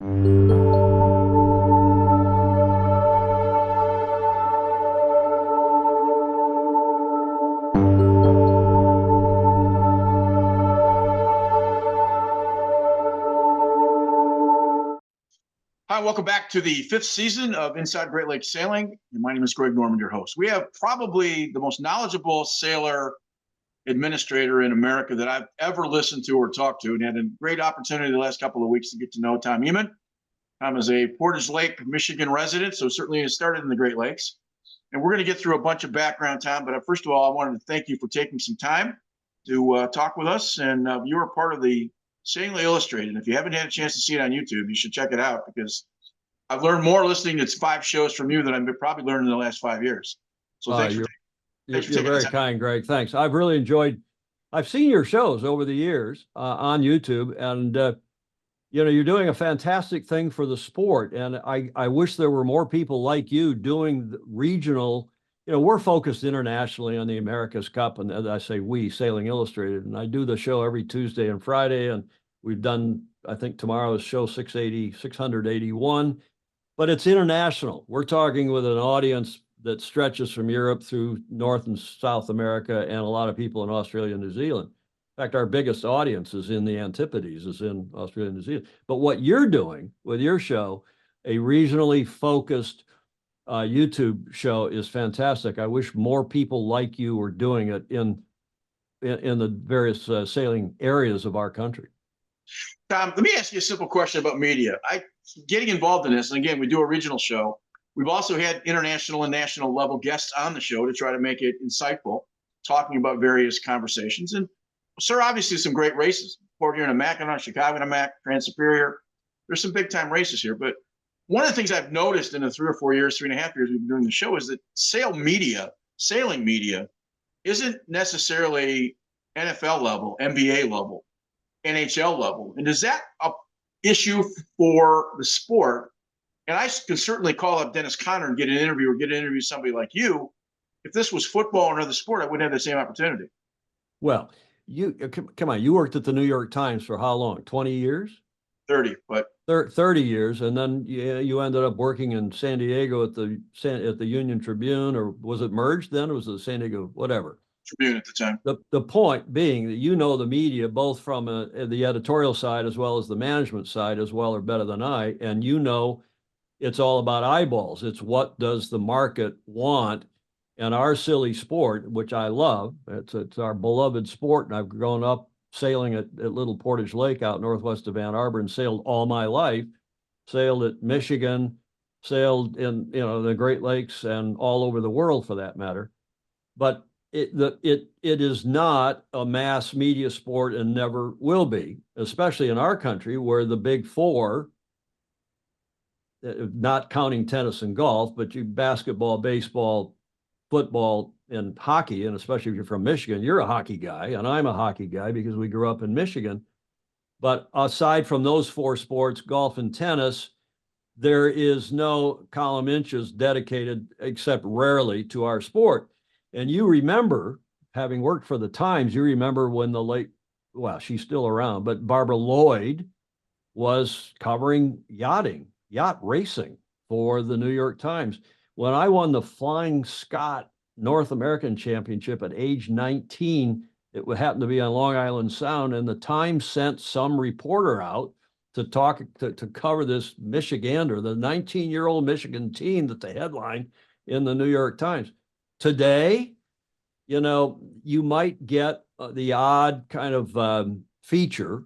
Hi, welcome back to the fifth season of Inside Great Lakes Sailing. And my name is Greg Norman, your host. We have probably the most knowledgeable sailor administrator in America that I've ever listened to or talked to, and had a great opportunity the last couple of weeks to get to know Tom Ehman. Tom is a Portage Lake, Michigan resident, so certainly has started in the Great Lakes. And we're going to get through a bunch of background, Tom, but first of all, I wanted to thank you for taking some time to talk with us. And you are part of the Sailing Illustrated. And if you haven't had a chance to see it on YouTube, you should check it out, because I've learned more listening to 5 shows from you than I've probably learned in the last 5 years. So thanks for you're very kind, Greg. Thanks. I've really enjoyed. I've seen your shows over the years on YouTube, and you're doing a fantastic thing for the sport. And I wish there were more people like you doing the regional. We're focused internationally on the America's Cup, and as I say, we, Sailing Illustrated, and I do the show every Tuesday and Friday, and we've done, I think tomorrow's show 681, but it's international. We're talking with an audience that stretches from Europe through North and South America, and a lot of people in Australia and New Zealand. In fact, our biggest audience is in the Antipodes, is in Australia and New Zealand. But what you're doing with your show, a regionally focused YouTube show, is fantastic. I wish more people like you were doing it in the various sailing areas of our country. Tom, let me ask you a simple question about media. Getting involved in this, and again, we do a regional show. We've also had international and national level guests on the show to try to make it insightful, talking about various conversations. And sir, obviously some great races. Port Huron and Mackinac, Chicago and Mac, Trans-Superior. There's some big time races here, but one of the things I've noticed in the 3 or 4 years, 3.5 years we've been doing the show, is that sailing media isn't necessarily NFL level, NBA level, NHL level. And is that an issue for the sport? And I can certainly call up Dennis Conner and get an interview, or get an interview with somebody like you. If this was football or another sport, I wouldn't have the same opportunity. Well, you come on, you worked at the New York Times for how long? 20 years? 30, but 30 years, and then you ended up working in San Diego at the Union Tribune, or was it merged then? Or was it the San Diego whatever Tribune at the time? The point being that the media both from the editorial side as well as the management side as well, or better than I, and it's all about eyeballs. It's what does the market want, and our silly sport, which I love. It's our beloved sport, and I've grown up sailing at Little Portage Lake out northwest of Ann Arbor, and sailed all my life. Sailed at Michigan, sailed in the Great Lakes, and all over the world for that matter. But it is not a mass media sport, and never will be, especially in our country where the big four, not counting tennis and golf, but basketball, baseball, football, and hockey, and especially if you're from Michigan, you're a hockey guy, and I'm a hockey guy because we grew up in Michigan. But aside from those 4 sports, golf and tennis, there is no column inches dedicated, except rarely, to our sport. And you remember, having worked for the Times, you remember when she's still around, but Barbara Lloyd was covering yacht racing for the New York Times. When I won the Flying Scot North American Championship at age 19, it would happen to be on Long Island Sound, and the Times sent some reporter out to cover this Michigander, the 19-year-old Michigan teen that's the headline in the New York Times. Today, you might get the odd kind of feature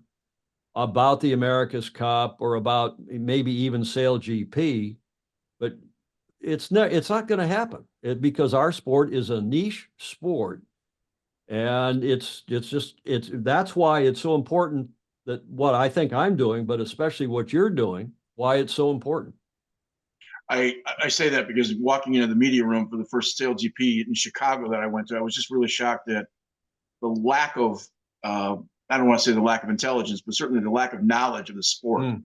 about the America's Cup, or about maybe even Sail GP, but it's not going to happen, because our sport is a niche sport, and that's why it's so important, that what I think I'm doing, but especially what you're doing, why it's so important. I say that because walking into the media room for the first Sail GP in Chicago that I went to, I was just really shocked at the lack of, I don't want to say the lack of intelligence, but certainly the lack of knowledge of the sport.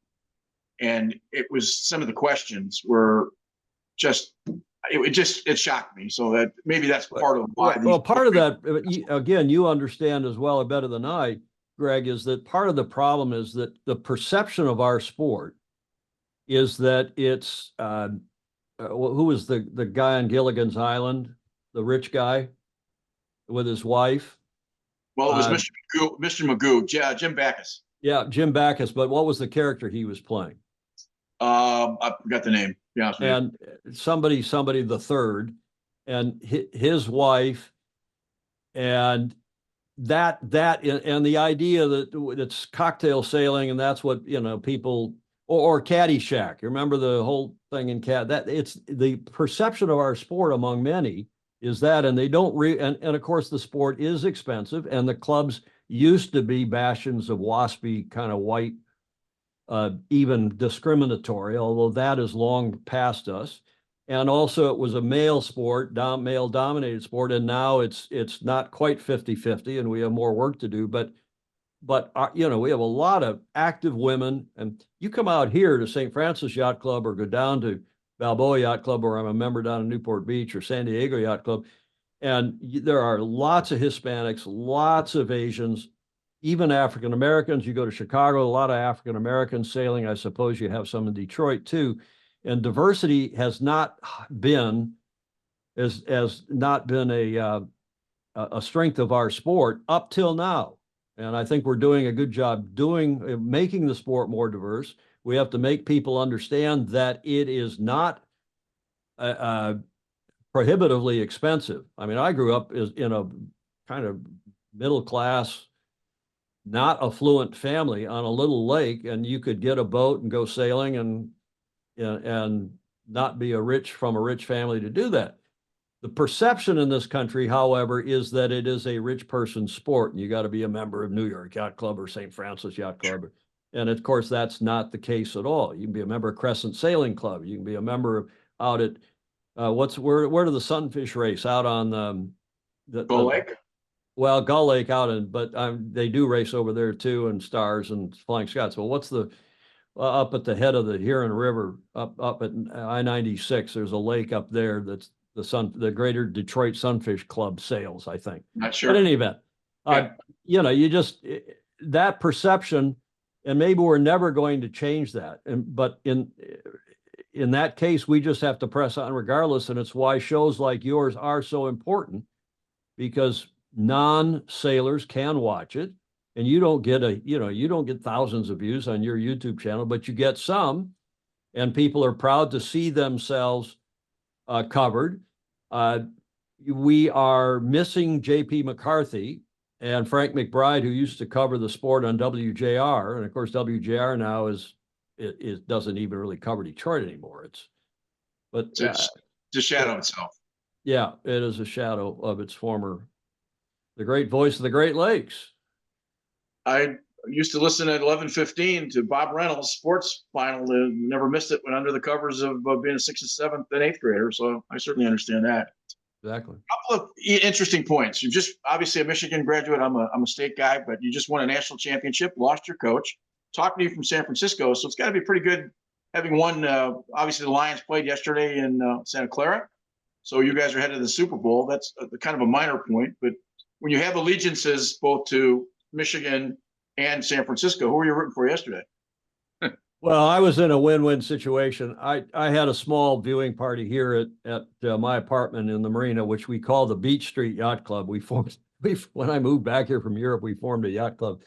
And it was, some of the questions were it shocked me. So that maybe that's part of why. Well, part of that, again, you understand as well or better than I, Greg, is that part of the problem is that the perception of our sport is that it's who was the guy on Gilligan's Island, the rich guy with his wife? Well, it was Uh, Mr. Magoo, Jim Backus. yeah, Jim Backus. But what was the character he was playing? I forgot the name. Yeah, And somebody the third, and his wife, and and the idea that it's cocktail sailing, and that's what people or Caddyshack. You remember the whole thing in that it's the perception of our sport among many is that, and they don't and of course the sport is expensive, and the clubs used to be bastions of waspy kind of white, even discriminatory, although that is long past us. And also it was a male sport, male dominated sport, and now it's not quite 50-50, and we have more work to do, but we have a lot of active women, and you come out here to St. Francis Yacht Club or go down to Balboa Yacht Club, or I'm a member down in Newport Beach, or San Diego Yacht Club, and there are lots of Hispanics, lots of Asians, even African Americans. You go to Chicago, a lot of African Americans sailing. I suppose you have some in Detroit too. And diversity has not been has not been a strength of our sport up till now. And I think we're doing a good job making the sport more diverse. We have to make people understand that it is not prohibitively expensive. I mean, I grew up in a kind of middle class, not affluent family on a little lake, and you could get a boat and go sailing and not be from a rich family to do that. The perception in this country, however, is that it is a rich person's sport, and you got to be a member of New York Yacht Club or St. Francis Yacht Club. And of course, that's not the case at all. You can be a member of Crescent Sailing Club. You can be a member of out at where do the Sunfish race out on Gull Lake. Well, Gull Lake but they do race over there too, and Stars and Flying Scots. Well, what's the up at the head of the Huron River, up at I-96? There's a lake up there that's the Greater Detroit Sunfish Club sails, I think. Not sure. But in any event, you just that perception, and maybe we're never going to change that. But in that case, we just have to press on regardless, and it's why shows like yours are so important, because non-sailors can watch it, and you don't get thousands of views on your YouTube channel, but you get some, and people are proud to see themselves covered. We are missing J.P. McCarthy and Frank McBride, who used to cover the sport on WJR, and of course WJR now it doesn't even really cover Detroit anymore. It's a shadow itself. Yeah, it is a shadow of its the great voice of the Great Lakes. I used to listen at 11:15 to Bob Reynolds' sports final. Never missed it when under the covers of being a 6th, 7th, and 8th grader. So I certainly understand that. Exactly. A couple of interesting points. You're just obviously a Michigan graduate. I'm a state guy, but you just won a national championship, lost your coach. Talking to you from San Francisco, so it's got to be pretty good having won. Obviously, the Lions played yesterday in Santa Clara, so you guys are headed to the Super Bowl. That's kind of a minor point, but when you have allegiances both to Michigan and San Francisco, who were you rooting for yesterday? Well, I was in a win-win situation. I had a small viewing party here at my apartment in the marina, which we call the Beach Street Yacht Club. When I moved back here from Europe, we formed a yacht club,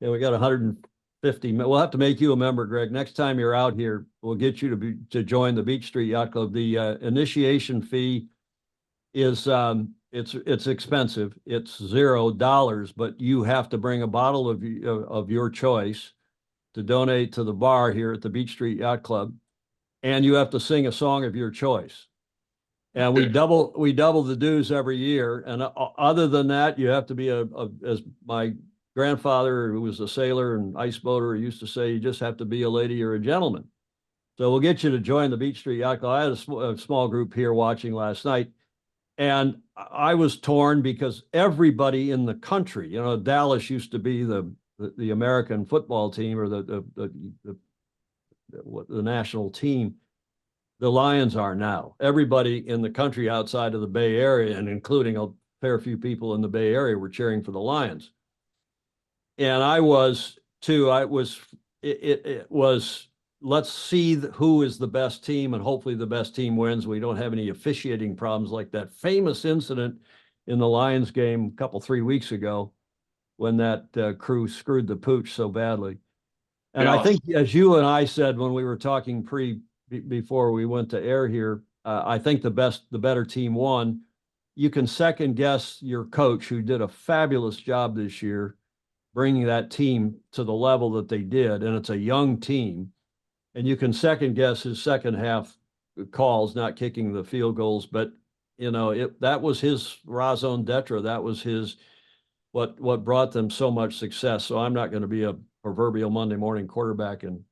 and we got 150. We'll have to make you a member, Greg. Next time you're out here, we'll get you to join the Beach Street Yacht Club. The initiation fee is it's expensive. It's $0, but you have to bring a bottle of your choice to donate to the bar here at the Beach Street Yacht Club, and you have to sing a song of your choice. And we double the dues every year. And other than that, you have to be as my grandfather, who was a sailor and ice boater, used to say, you just have to be a lady or a gentleman. So we'll get you to join the Beach Street Yacht Club. I had a small group here watching last night, and I was torn because everybody in the country, Dallas used to be the American football team, or the national team. The Lions are now. Everybody in the country outside of the Bay Area, and including a fair few people in the Bay Area, were cheering for the Lions. And I was too. It was let's see who is the best team, and hopefully the best team wins. We don't have any officiating problems like that famous incident in the Lions game a couple 3 weeks ago when that crew screwed the pooch so badly. And I Yeah. think, as you and I said when we were talking before we went to air here, I think the better team won. You can second guess your coach, who did a fabulous job this year, bringing that team to the level that they did, and it's a young team. And you can second guess his second half calls, not kicking the field goals, but that was his raison d'etre. That was his what brought them so much success. So I'm not going to be a proverbial Monday morning quarterback and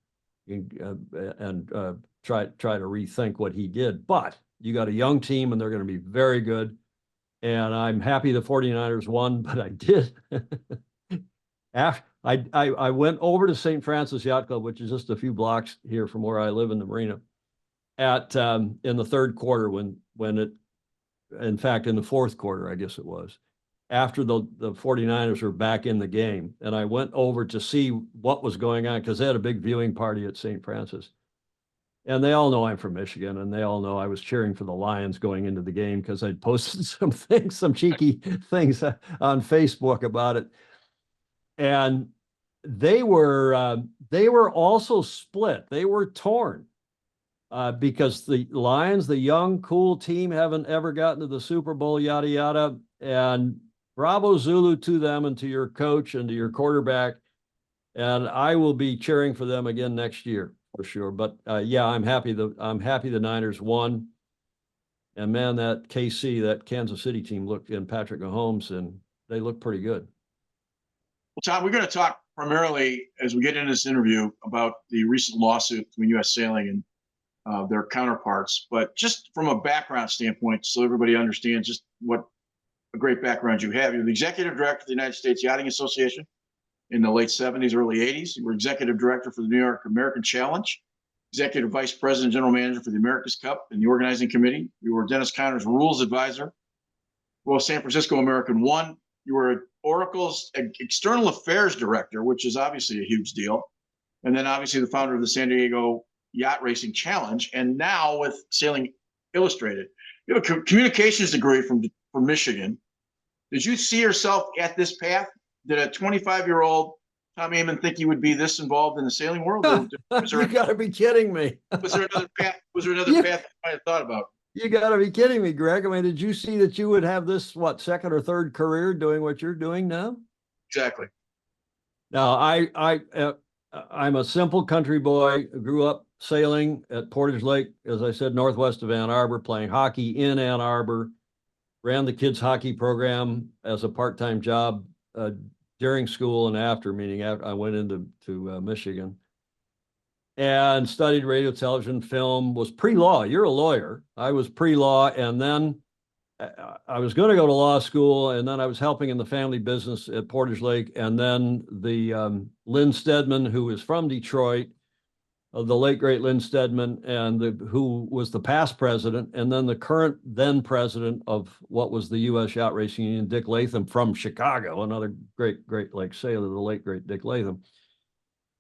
try to rethink what he did. But you got a young team, and they're going to be very good. And I'm happy the 49ers won, but I did. I went over to St. Francis Yacht Club, which is just a few blocks here from where I live in the marina, in the third quarter in fact, in the fourth quarter, I guess it was, after the 49ers were back in the game. And I went over to see what was going on because they had a big viewing party at St. Francis. And they all know I'm from Michigan, and they all know I was cheering for the Lions going into the game because I'd posted some cheeky things on Facebook about it. And they were also split. They were torn because the Lions, the young, cool team, haven't ever gotten to the Super Bowl, yada, yada. And bravo Zulu to them and to your coach and to your quarterback. And I will be cheering for them again next year for sure. But yeah, I'm happy the Niners won. And man, that Kansas City team looked in Patrick Mahomes, and they looked pretty good. Well, Tom, we're going to talk primarily as we get into this interview about the recent lawsuit between U.S. Sailing and their counterparts. But just from a background standpoint, so everybody understands just what a great background you have. You're the executive director of the United States Yachting Association in the late 70s, early 80s. You were executive director for the New York American Challenge, executive vice president, general manager for the America's Cup and the organizing committee. You were Dennis Conner's rules advisor. Well, San Francisco American One. You were Oracle's external affairs director, which is obviously a huge deal. And then obviously the founder of the San Diego Yacht Racing Challenge. And now with Sailing Illustrated. You have a communications degree from Michigan. Did you see yourself at this path? Did a 25-year-old Tom Ehman think you would be this involved in the sailing world? You got to be kidding me. Was there another path? Was there another path you might have thought about? You got to be kidding me, Greg. I mean, did you see that you would have this, second or third career doing what you're doing now? Exactly. Now, I'm a simple country boy. I grew up sailing at Portage Lake, as I said, northwest of Ann Arbor, playing hockey in Ann Arbor, ran the kids hockey program as a part-time job during school and after, meaning after I went into Michigan, and studied radio, television, film, was pre-law. You're a lawyer. I was pre-law, and then I was going to go to law school, and then I was helping in the family business at Portage Lake, and then the Lynn Stedman, who is from Detroit, the late great Lynn Stedman, and who was the past president, and then the current then president of what was the U.S. Yacht Racing Union, Dick Latham from Chicago, another great Lake sailor, the late great Dick Latham,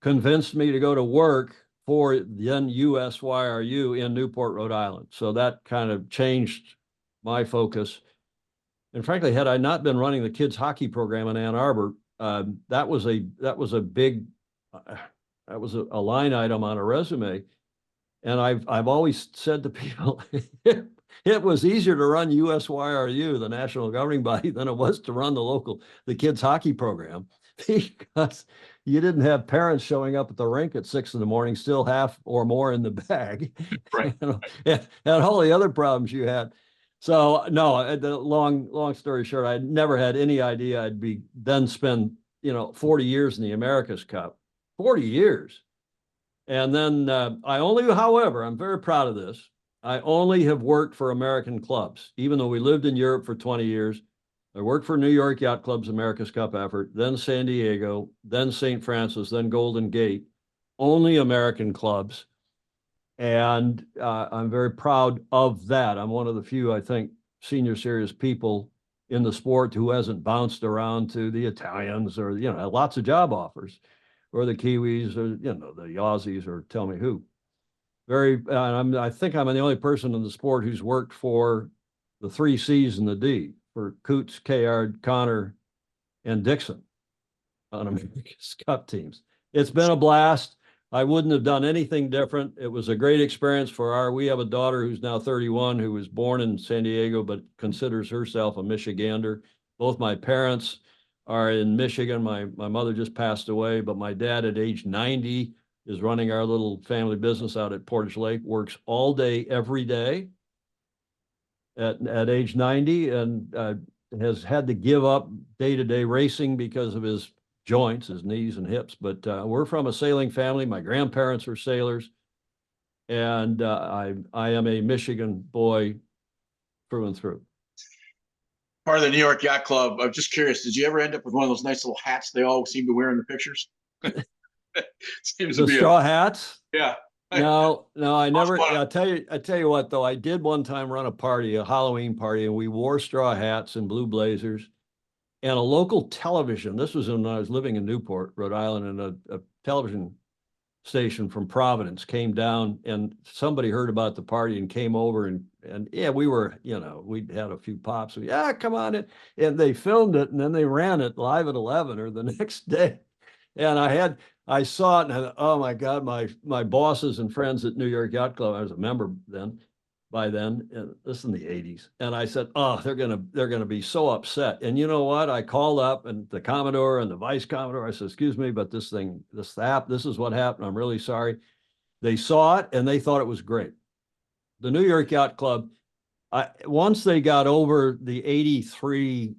convinced me to go to work for then USYRU in Newport, Rhode Island. So that kind of changed my focus. And frankly, had I not been running the kids hockey program in Ann Arbor, that was a line item on a resume. And I've always said to people, it was easier to run USYRU, the national governing body, than it was to run the kids hockey program, because you didn't have parents showing up at the rink at 6 a.m, still half or more in the bag, right. and all the other problems you had. So no, the long story short, I never had any idea I'd be then spend 40 years in the America's Cup, 40 years. And then however, I'm very proud of this. I only have worked for American clubs, even though we lived in Europe for 20 years. I worked for New York Yacht Club's America's Cup effort, then San Diego, then St. Francis, then Golden Gate, only American clubs. And I'm very proud of that. I'm one of the few, I think, senior series people in the sport who hasn't bounced around to the Italians or, lots of job offers. or the Kiwis or, the Aussies or tell me who. I think I'm the only person in the sport who's worked for the 3 C's and the D for Coots, Kayard, Connor, and Dixon on America's Cup teams. It's been a blast. I wouldn't have done anything different. It was a great experience we have a daughter who's now 31 who was born in San Diego, but considers herself a Michigander. Both my parents are in Michigan. My mother just passed away, but my dad at age 90 is running our little family business out at Portage Lake, works all day, every day at age 90, and has had to give up day-to-day racing because of his joints, his knees and hips. But we're from a sailing family. My grandparents are sailors, and I am a Michigan boy through and through. Part of the New York Yacht Club. I'm just curious, did you ever end up with one of those nice little hats they all seem to wear in the pictures? Seems the to be straw hats. Yeah. No, I never. I tell you what, though, I did one time run a party, a Halloween party, and we wore straw hats and blue blazers. And a local television, this was when I was living in Newport, Rhode Island, and a television station from Providence came down, and somebody heard about the party and came over, and yeah, we were, we'd had a few pops. Yeah, come on in. And they filmed it, and then they ran it live at 11 or the next day. And I saw it, and oh my God, my bosses and friends at New York Yacht Club, I was a member by then, and this is in the 80s. And I said, oh, they're gonna be so upset. And you know what? I called up and the Commodore and the Vice Commodore. I said, excuse me, but this is what happened. I'm really sorry. They saw it and they thought it was great. The New York Yacht Club, once they got over the 83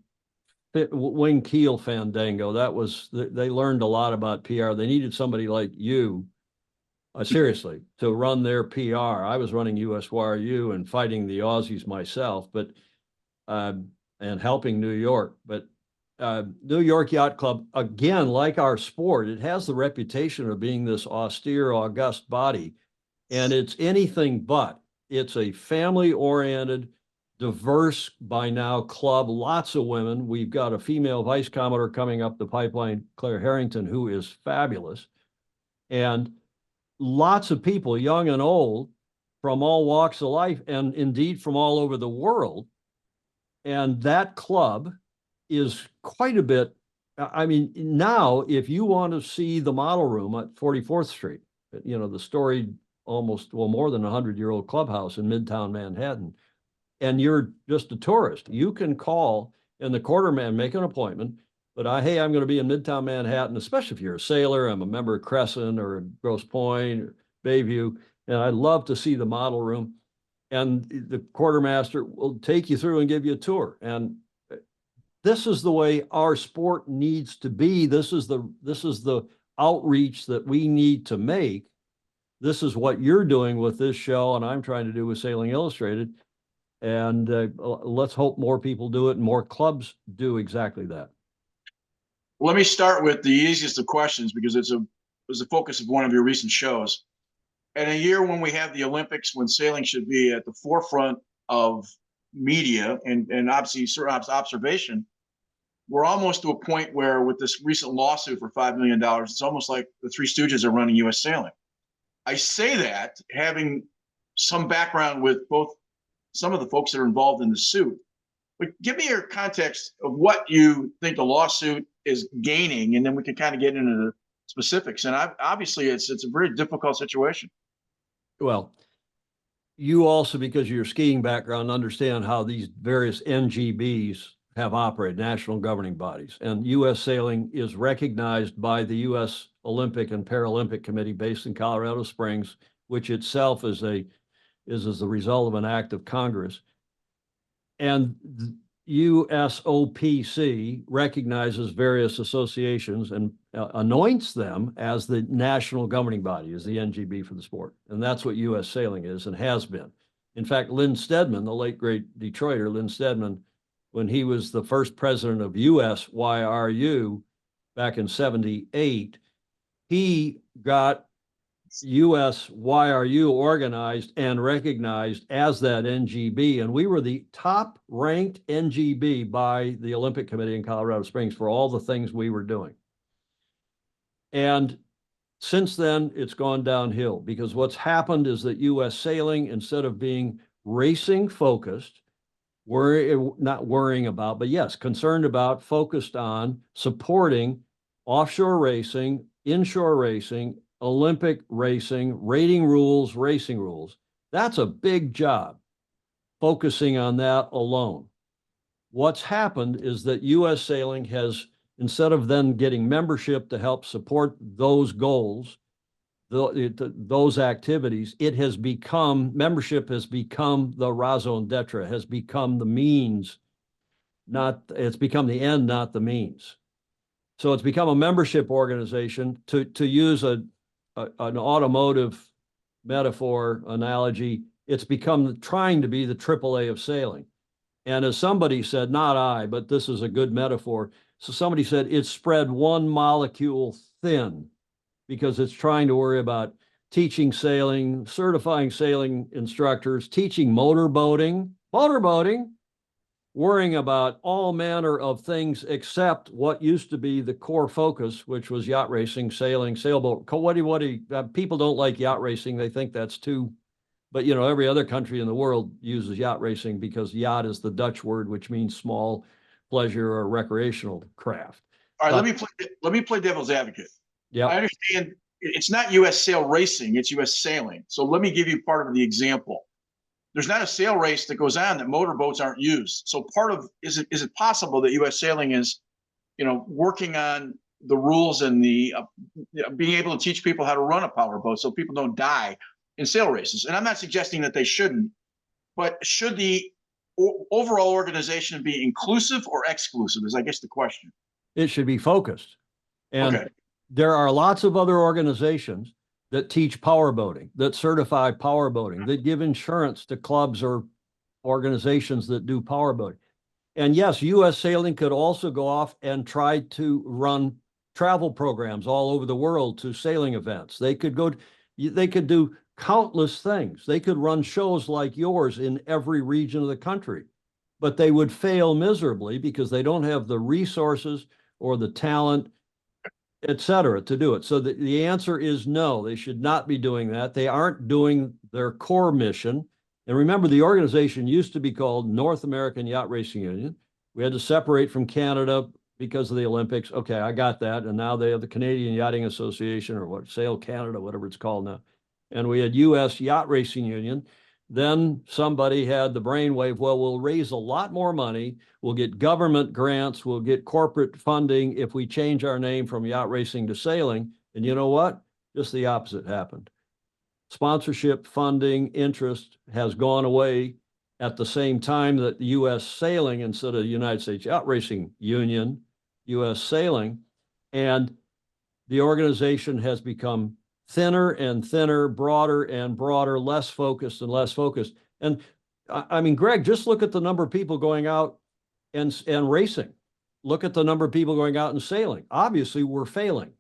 wing keel fandango, they learned a lot about PR. They needed somebody like you, seriously, to run their PR. I was running USYRU and fighting the Aussies myself, but and helping New York. But New York Yacht Club, again, like our sport, it has the reputation of being this austere, august body, and it's anything but. It's a family-oriented, diverse by now club, lots of women. We've got a female vice commodore coming up the pipeline, Claire Harrington, who is fabulous. And lots of people, young and old, from all walks of life, and indeed from all over the world. And that club is quite a bit. I mean, now, if you want to see the model room at 44th Street, the storied, more than 100-year-old clubhouse in Midtown Manhattan, and you're just a tourist, you can call and the quarterman make an appointment. But hey, I'm going to be in Midtown Manhattan, especially if you're a sailor. I'm a member of Crescent or Grosse Pointe or Bayview, and I'd love to see the model room. And the quartermaster will take you through and give you a tour. And this is the way our sport needs to be. This is the outreach that we need to make. This is what you're doing with this show, and I'm trying to do with Sailing Illustrated. And let's hope more people do it and more clubs do exactly that. Let me start with the easiest of questions because it was the focus of one of your recent shows. In a year when we have the Olympics, when sailing should be at the forefront of media and obviously observation, we're almost to a point where with this recent lawsuit for $5 million, it's almost like the Three Stooges are running U.S. sailing. I say that having some background with both some of the folks that are involved in the suit. But give me your context of what you think the lawsuit is gaining, and then we can kind of get into the specifics. And obviously, it's a very difficult situation. Well, you also, because of your skiing background, understand how these various NGBs have operated, national governing bodies. And U.S. Sailing is recognized by the U.S. Olympic and Paralympic Committee based in Colorado Springs, which itself is as the result of an act of Congress. And USOPC recognizes various associations and anoints them as the national governing body, as the NGB for the sport. And that's what U.S. Sailing is and has been. In fact, Lynn Steadman, the late great Detroiter, Lynn Steadman, when he was the first president of USYRU back in 1978, he got USYRU organized and recognized as that NGB. And we were the top ranked NGB by the Olympic Committee in Colorado Springs for all the things we were doing. And Since then, it's gone downhill because what's happened is that U.S. sailing, instead of being racing focused, not worrying about, but yes, concerned about, focused on supporting offshore racing, inshore racing, Olympic racing, rating rules, racing rules. That's a big job, focusing on that alone. What's happened is that U.S. sailing has, instead of then getting membership to help support those goals, those activities, it has become, membership has become the raison d'etre, has become the means, it's become the end, not the means. So it's become a membership organization. To use an automotive metaphor analogy, it's become trying to be the AAA of sailing. And as somebody said, not I, but this is a good metaphor. So somebody said it's spread one molecule thin because it's trying to worry about teaching sailing, certifying sailing instructors, teaching motorboating, worrying about all manner of things except what used to be the core focus, which was yacht racing, sailing, sailboat. People don't like yacht racing. They think that's too, but every other country in the world uses yacht racing because yacht is the Dutch word, which means small pleasure or recreational craft. All right, let me play devil's advocate. Yeah, I understand it's not U.S. sail racing, it's U.S. sailing. So let me give you part of the example. There's not a sail race that goes on that motorboats aren't used. So part of, is it possible that U.S. sailing is, working on the rules and the being able to teach people how to run a powerboat so people don't die in sail races? And I'm not suggesting that they shouldn't, but should the overall organization be inclusive or exclusive is, I guess, the question. it should be focused. And Okay. there are lots of other organizations that teach powerboating, that certify powerboating, that give insurance to clubs or organizations that do powerboating. And yes, U.S. Sailing could also go off and try to run travel programs all over the world to sailing events. They could do countless things. They could run shows like yours in every region of the country, but they would fail miserably because they don't have the resources or the talent, et cetera, to do it. So the answer is no, they should not be doing that. They aren't doing their core mission. And remember, the organization used to be called North American Yacht Racing Union. We had to separate from Canada because of the Olympics. Okay, I got that. And now they have the Canadian Yachting Association, or what, Sail Canada, whatever it's called now. And we had U.S. Yacht Racing Union. Then somebody had the brainwave, well, we'll raise a lot more money. We'll get government grants. We'll get corporate funding if we change our name from yacht racing to sailing. And you know what? Just the opposite happened. Sponsorship, funding, interest has gone away at the same time that the U.S. Sailing, instead of the United States Yacht Racing Union, U.S. Sailing, and the organization has become thinner and thinner, broader and broader, less focused and less focused. And I mean, Greg, just look at the number of people going out and racing. Look at the number of people going out and sailing. Obviously, we're failing.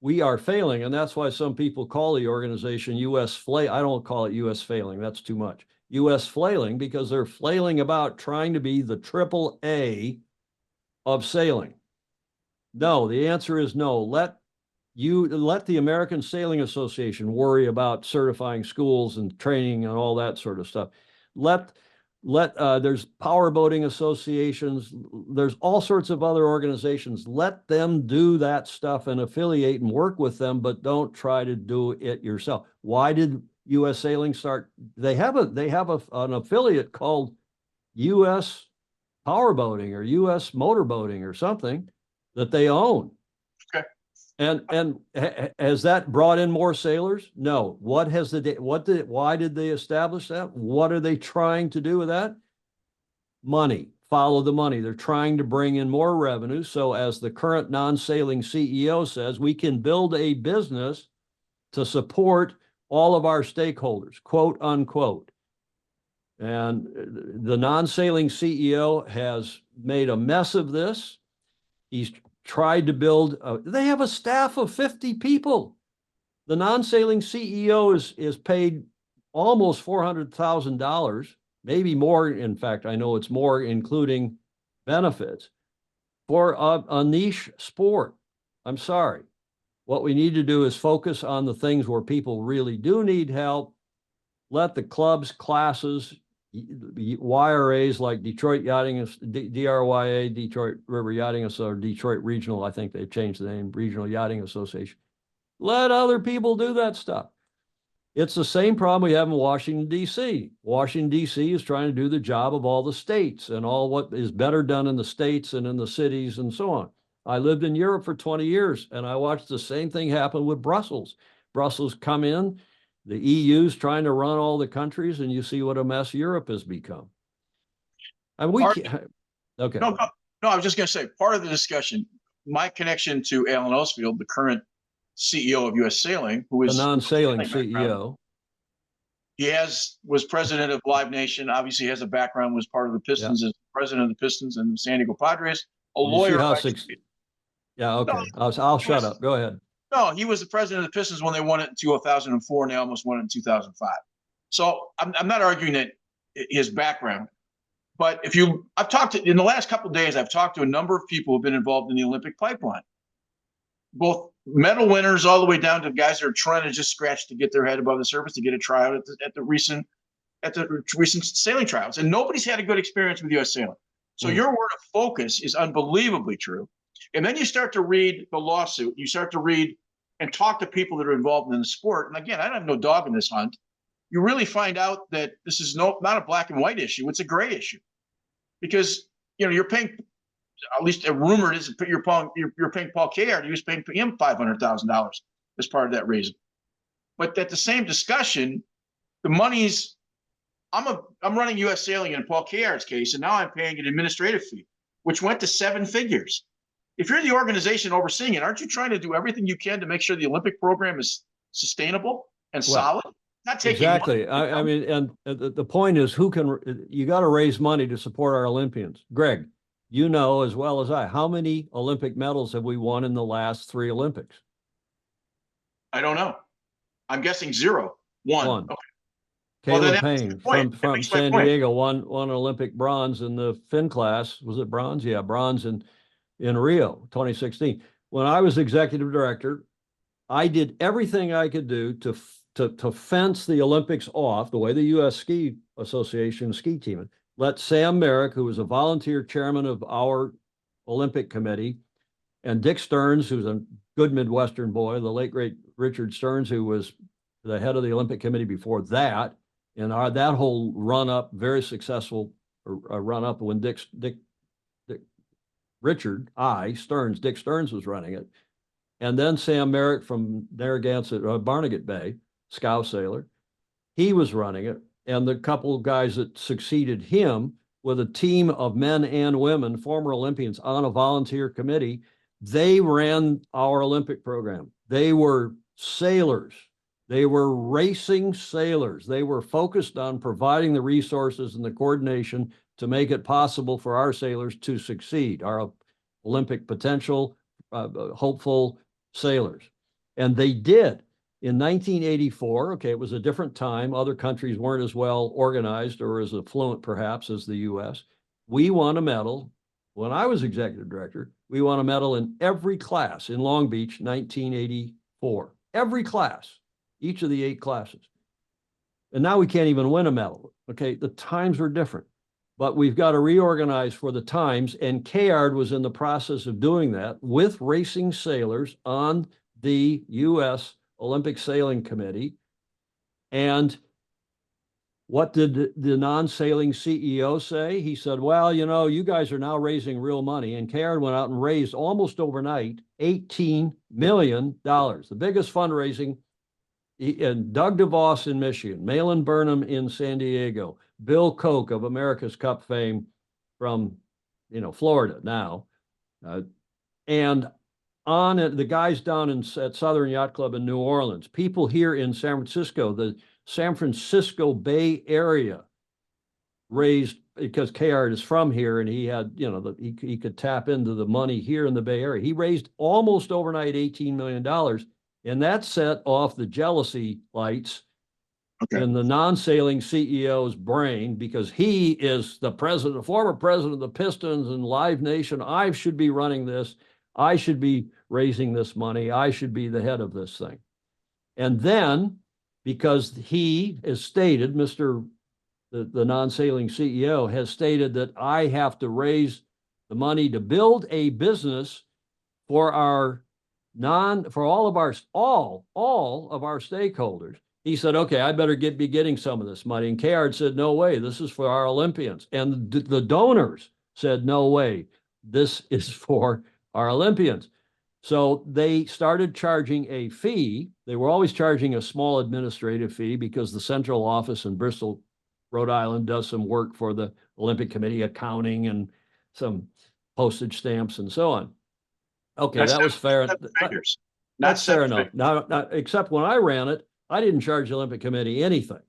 We are failing, and that's why some people call the organization U.S. Flail. I don't call it U.S. failing. That's too much. U.S. flailing, because they're flailing about trying to be the AAA of sailing. No, the answer is no. Let the American Sailing Association worry about certifying schools and training and all that sort of stuff. There's powerboating associations. There's all sorts of other organizations. Let them do that stuff and affiliate and work with them, but don't try to do it yourself. Why did U.S. Sailing start? They have an affiliate called U.S. Powerboating or U.S. Motorboating or something that they own. Okay. And has that brought in more sailors? No. Why did they establish that? What are they trying to do with that? Money. Follow the money. They're trying to bring in more revenue. So as the current non-sailing CEO says, we can build a business to support all of our stakeholders, quote unquote. And the non-sailing CEO has made a mess of this. He's tried to build, they have a staff of 50 people. The non-sailing CEO is paid almost $400,000, maybe more. In fact, I know it's more, including benefits, for a niche sport. I'm sorry. What we need to do is focus on the things where people really do need help. Let the clubs, classes, YRAs like Detroit Yachting, DRYA, Detroit River Yachting Association, or Detroit Regional, I think they've changed the name, Regional Yachting Association. Let other people do that stuff. It's the same problem we have in Washington, D.C. Washington, D.C. is trying to do the job of all the states and all what is better done in the states and in the cities and so on. I lived in Europe for 20 years, and I watched the same thing happen with Brussels. Brussels come in, the EU's trying to run all the countries, and you see what a mess Europe has become. And we can't, okay. No, I was just going to say, part of the discussion, my connection to Alan Osfield, the current CEO of U.S. Sailing, who is a non-sailing CEO. He was president of Live Nation, obviously has a background, was part of the Pistons, as president of the Pistons and the San Diego Padres, a lawyer. Yeah, okay. I'll shut up. Go ahead. No, he was the president of the Pistons when they won it in 2004, and they almost won it in 2005. So I'm not arguing that his background, but I've talked to, in the last couple of days, I've talked to a number of people who've been involved in the Olympic pipeline, both medal winners all the way down to guys that are trying to just scratch to get their head above the surface to get a tryout at the recent sailing trials, and nobody's had a good experience with U.S. Sailing. So your word of focus is unbelievably true. And then you start to read the lawsuit, you start to read and talk to people that are involved in the sport. And again, I have no dog in this hunt. You really find out that this is not a black and white issue. It's a gray issue, because you're paying, at least a rumor is, you're paying Paul Kayard. He was paying him $500,000 as part of that reason. But at the same discussion, the money's, I'm running U.S. Sailing in Paul Kayard's case, and now I'm paying an administrative fee, which went to 7 figures. If you're the organization overseeing it, aren't you trying to do everything you can to make sure the Olympic program is sustainable and solid? Not taking exactly. I mean, and the point is, you got to raise money to support our Olympians. Greg, you know as well as I, how many Olympic medals have we won in the last 3 Olympics? I don't know. I'm guessing 0. 1. Okay. Caleb Payne from San Diego won Olympic bronze in the fin class. Was it bronze? Yeah, bronze in Rio 2016. When I was executive director, I did everything I could do to fence the Olympics off the way the U.S. Ski Association ski team. Let Sam Merrick, who was a volunteer chairman of our Olympic committee, and Dick Stearns, who's a good Midwestern boy, the late great Richard Stearns, who was the head of the Olympic committee before that, and that whole run-up, very successful run-up when Dick Stearns was running it. And then Sam Merrick from Narragansett, Barnegat Bay, scow sailor, he was running it. And the couple of guys that succeeded him, with a team of men and women, former Olympians, on a volunteer committee, they ran our Olympic program. They were sailors. They were racing sailors. They were focused on providing the resources and the coordination to make it possible for our sailors to succeed, our Olympic potential, hopeful sailors. And they did. In 1984, okay, it was a different time. Other countries weren't as well organized or as affluent, perhaps, as the U.S. We won a medal. When I was executive director, we won a medal in every class in Long Beach, 1984. Every class, each of the 8 classes. And now we can't even win a medal. Okay, the times were different. But we've got to reorganize for the times, and Kayard was in the process of doing that with racing sailors on the U.S. Olympic Sailing Committee. And what did the non-sailing CEO say? He said, well, you guys are now raising real money. And Kayard went out and raised almost overnight $18 million, the biggest fundraising. And Doug DeVos in Michigan, Malin Burnham in San Diego, Bill Koch of America's Cup fame from, Florida now. And on it, the guys down at Southern Yacht Club in New Orleans, people here in San Francisco, the San Francisco Bay Area raised, because Kayard is from here and he had, he could tap into the money here in the Bay Area. He raised almost overnight $18 million. And that set off the jealousy lights in the non-sailing CEO's brain, because he is the former president of the Pistons and Live Nation. I should be running this. I should be raising this money. I should be the head of this thing. And then, because he has stated, the non-sailing CEO has stated that I have to raise the money to build a business for all of our stakeholders. He said, okay, I better be getting some of this money. And Kayard said, no way, this is for our Olympians. And the donors said, no way, this is for our Olympians. So they started charging a fee. They were always charging a small administrative fee because the central office in Bristol, Rhode Island, does some work for the Olympic Committee, accounting and some postage stamps and so on. Okay, that was fair. That's fair enough. Now, except when I ran it, I didn't charge the Olympic Committee anything.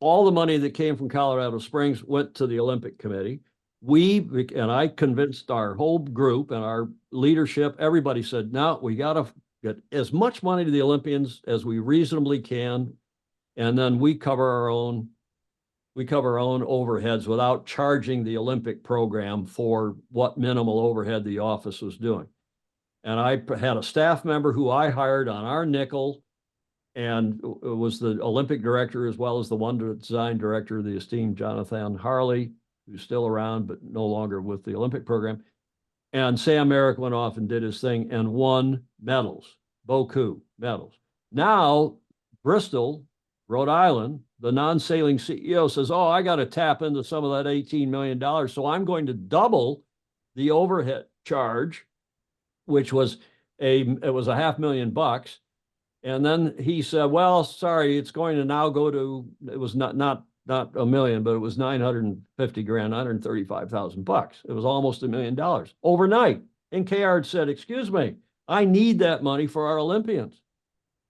All the money that came from Colorado Springs went to the Olympic Committee. And I convinced our whole group and our leadership, everybody said, no, we got to get as much money to the Olympians as we reasonably can. And then we cover our own overheads without charging the Olympic program for what minimal overhead the office was doing. And I had a staff member who I hired on our nickel, and it was the Olympic director as well as the one design director, the esteemed Jonathan Harley, who's still around but no longer with the Olympic program. And Sam Merrick went off and did his thing and won medals, beaucoup medals. Now, Bristol, Rhode Island, the non-sailing CEO says, oh, I got to tap into some of that $18 million. So I'm going to double the overhead charge, which was it was $500,000. And then he said, well, sorry, it's going to now go to, it was not $1 million, but it was $950,000, $935,000. It was almost $1 million overnight. And Kayard said, excuse me, I need that money for our Olympians.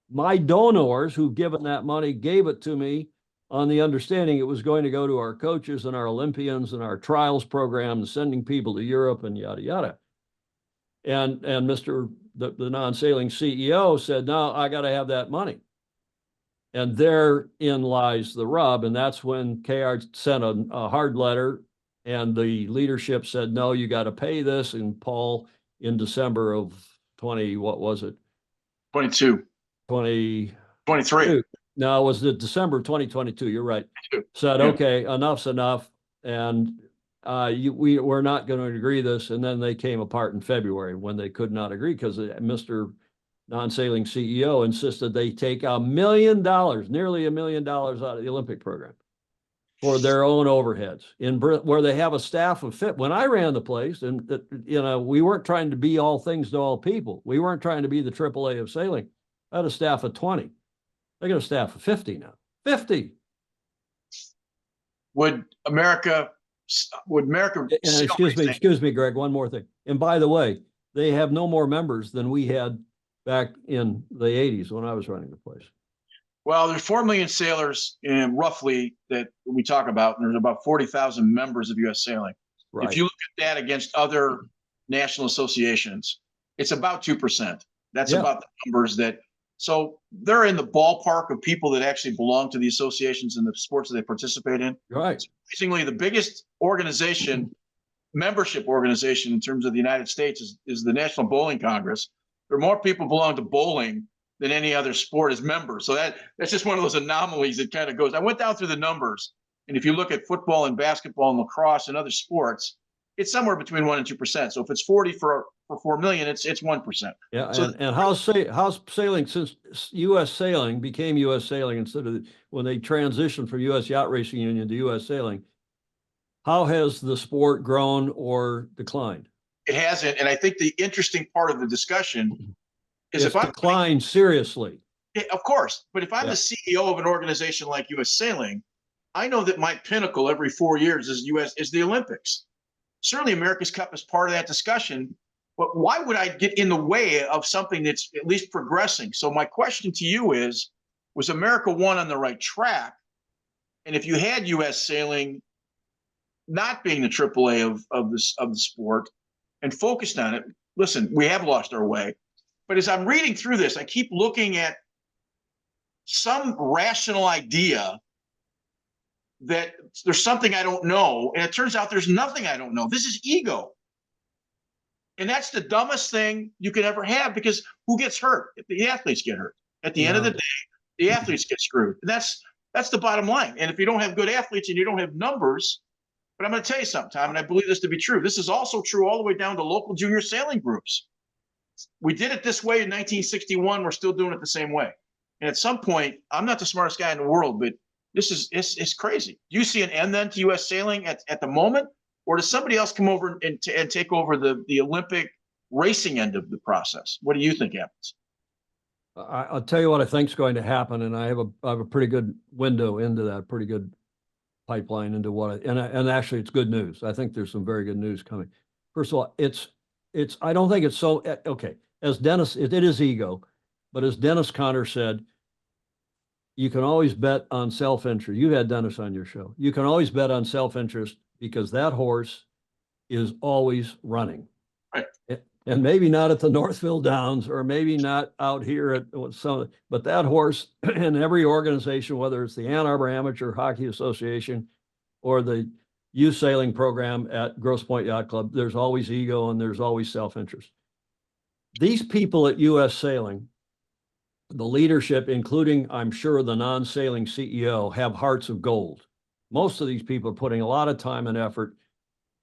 My donors who've given that money gave it to me on the understanding it was going to go to our coaches and our Olympians and our trials program and sending people to Europe and yada, yada. And the non-sailing CEO said, no, I got to have that money. And therein lies the rub. And that's when Kayard sent a hard letter and the leadership said, no, you got to pay this. And Paul, in December of 22. 23. No, it was the December of 2022. You're right. Said, okay, enough's enough. And we're not going to agree this. And then they came apart in February when they could not agree because Mr. Non-sailing CEO insisted they take $1 million, nearly $1 million out of the Olympic program for their own overheads where they have a staff of when I ran the place, and we weren't trying to be all things to all people. We weren't trying to be the AAA of sailing. I had a staff of 20. I got a staff of 50 now. 50. Would America? Excuse me, Greg. One more thing. And by the way, they have no more members than we had back in the 80s when I was running the place. Well, there's 4 million sailors roughly that we talk about, and there's about 40,000 members of U.S. Sailing. Right. If you look at that against other national associations, it's about 2%. That's about the numbers that. So they're in the ballpark of people that actually belong to the associations and the sports that they participate in. Right. Surprisingly, the biggest membership organization in terms of the United States is the National Bowling Congress. There are more people belong to bowling than any other sport as members. So that's just one of those anomalies that kind of goes. I went down through the numbers, and if you look at football and basketball and lacrosse and other sports, it's somewhere between 1% and 2%. So if it's 40 for 4 million, it's 1%. Yeah, so, and how's sailing since U.S. Sailing became U.S. Sailing instead of when they transitioned from U.S. Yacht Racing Union to U.S. Sailing? How has the sport grown or declined? It hasn't, and I think the interesting part of the discussion is if I'm declined seriously. Of course, but if I'm the CEO of an organization like U.S. Sailing, I know that my pinnacle every 4 years is the Olympics. Certainly, America's Cup is part of that discussion. But why would I get in the way of something that's at least progressing? So my question to you is, was America One on the right track? And if you had U.S. Sailing not being the AAA of the sport and focused on it, listen, we have lost our way. But as I'm reading through this, I keep looking at some rational idea that there's something I don't know. And it turns out there's nothing I don't know. This is ego. And that's the dumbest thing you could ever have, because who gets hurt? If the athletes get hurt. At the end of the day, the athletes get screwed. And that's the bottom line. And if you don't have good athletes and you don't have numbers, but I'm going to tell you something, Tom, and I believe this to be true. This is also true all the way down to local junior sailing groups. We did it this way in 1961. We're still doing it the same way. And at some point, I'm not the smartest guy in the world, but this is it's crazy. Do you see an end then to U.S. sailing at the moment, or does somebody else come over and take over the Olympic racing end of the process? What do you think happens? I'll tell you what I think is going to happen, and I have a pretty good window into that, pretty good pipeline into and actually it's good news. I think there's some very good news coming. First of all, I don't think it's so okay. As Dennis, it is ego, but as Dennis Conner said, you can always bet on self-interest. You had Dennis on your show. You can always bet on self-interest because that horse is always running. Right. And maybe not at the Northville Downs, or maybe not out here at some, but that horse in every organization, whether it's the Ann Arbor Amateur Hockey Association or the youth sailing program at Grosse Pointe Yacht Club, there's always ego and there's always self-interest. These people at U.S. Sailing, the leadership, including, I'm sure, the non-sailing CEO, have hearts of gold. Most of these people are putting a lot of time and effort,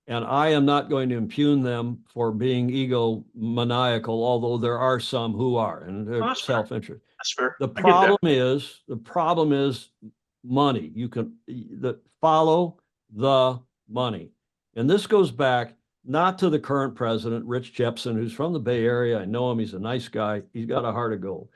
and I am not going to impugn them for being egomaniacal, although there are some who are, and they're self-interest. That's fair. The problem is money. You can follow the money. And this goes back not to the current president, Rich Jepson, who's from the Bay Area. I know him. He's a nice guy. He's got a heart of gold.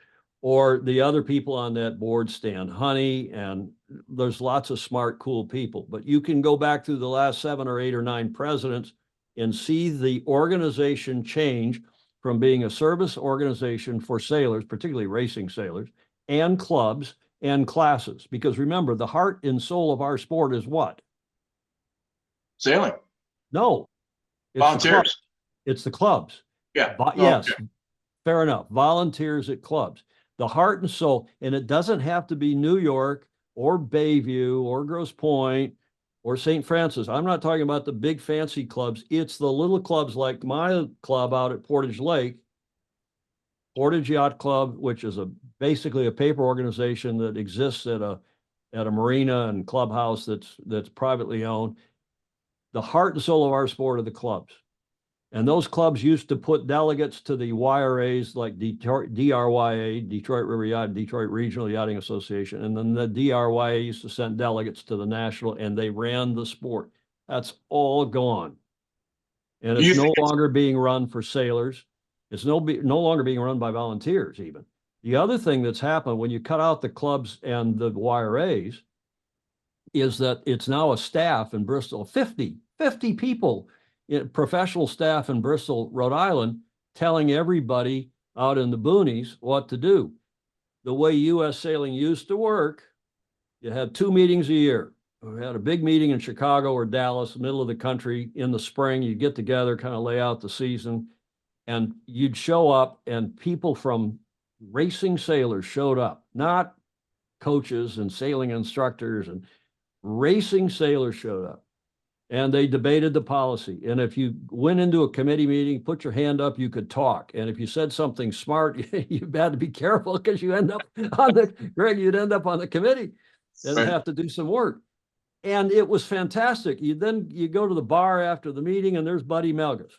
Or the other people on that board, Stan Honey, and there's lots of smart, cool people. But you can go back through the last 7 or 8 or 9 presidents and see the organization change from being a service organization for sailors, particularly racing sailors, and clubs and classes. Because remember, the heart and soul of our sport is what? Sailing. No. It's volunteers. It's the clubs. Yeah. Yes. Okay. Fair enough. Volunteers at clubs. The heart and soul, and it doesn't have to be New York or Bayview or Grosse Pointe or St. Francis. I'm not talking about the big fancy clubs. It's the little clubs like my club out at Portage Lake, Portage Yacht Club, which is basically a paper organization that exists at a marina and clubhouse that's privately owned. The heart and soul of our sport are the clubs. And those clubs used to put delegates to the YRAs, like DRYA, Detroit River Yacht, Detroit Regional Yachting Association. And then the DRYA used to send delegates to the national, and they ran the sport. That's all gone. And it's no longer being run for sailors. It's no longer being run by volunteers even. The other thing that's happened when you cut out the clubs and the YRAs is that it's now a staff in Bristol, 50 people. Professional staff in Bristol, Rhode Island, telling everybody out in the boonies what to do. The way U.S. sailing used to work, you had 2 meetings a year. We had a big meeting in Chicago or Dallas, middle of the country in the spring. You'd get together, kind of lay out the season, and you'd show up, and people from racing sailors showed up, not coaches and sailing instructors, and racing sailors showed up. And they debated the policy. And if you went into a committee meeting, put your hand up, you could talk. And if you said something smart, you had to be careful because you end up on you'd end up on the committee and have to do some work. And it was fantastic. You go to the bar after the meeting, and there's Buddy Melgus.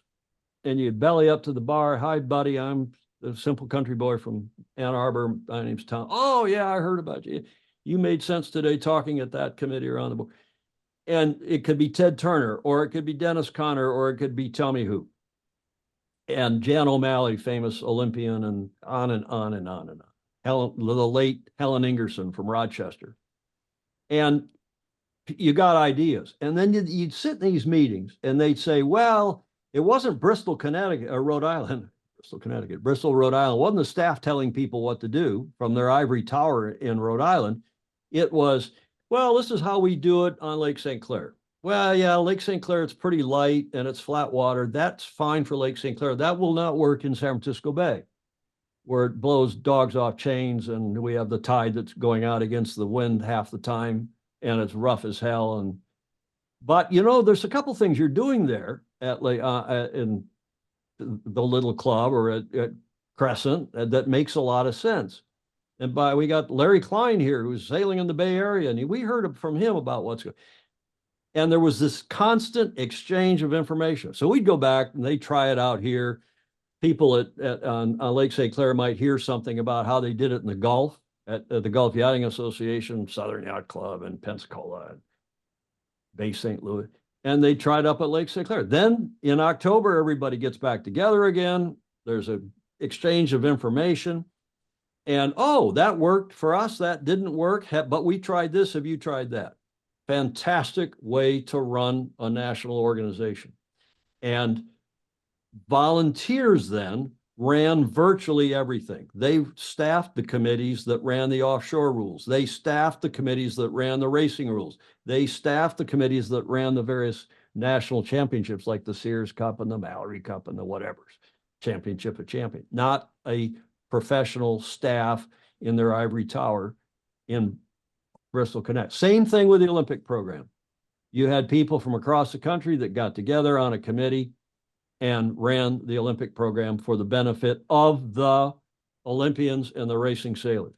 And you belly up to the bar. Hi, Buddy. I'm a simple country boy from Ann Arbor. My name's Tom. Oh, yeah, I heard about you. You made sense today talking at that committee around the board. And it could be Ted Turner, or it could be Dennis Conner, or it could be tell me who. And Jan O'Malley, famous Olympian, and on and on and on and on. The late Helen Ingerson from Rochester. And you got ideas. And then you'd sit in these meetings, and they'd say, well, it wasn't Bristol, Connecticut, or Rhode Island. Bristol, Rhode Island. Wasn't the staff telling people what to do from their ivory tower in Rhode Island. It was, well, this is how we do it on Lake St. Clair. Well, yeah, Lake St. Clair, it's pretty light and it's flat water. That's fine for Lake St. Clair. That will not work in San Francisco Bay, where it blows dogs off chains and we have the tide that's going out against the wind half the time and it's rough as hell. But there's a couple things you're doing there at the little club or at Crescent, that makes a lot of sense. And we got Larry Klein here, who's sailing in the Bay Area, and we heard from him about what's going. And there was this constant exchange of information. So we'd go back and they try it out here. People on Lake St. Clair might hear something about how they did it in the Gulf at the Gulf Yachting Association, Southern Yacht Club, and Pensacola, and Bay St. Louis, and they tried up at Lake St. Clair. Then in October, everybody gets back together again. There's a exchange of information. And, oh, that worked for us. That didn't work, but we tried this. Have you tried that? Fantastic way to run a national organization. And volunteers then ran virtually everything. They staffed the committees that ran the offshore rules. They staffed the committees that ran the racing rules. They staffed the committees that ran the various national championships like the Sears Cup and the Mallory Cup and the whatever's championship of champions. Not a professional staff in their ivory tower in Bristol Connect. Same thing with the Olympic program. You had people from across the country that got together on a committee and ran the Olympic program for the benefit of the Olympians and the racing sailors.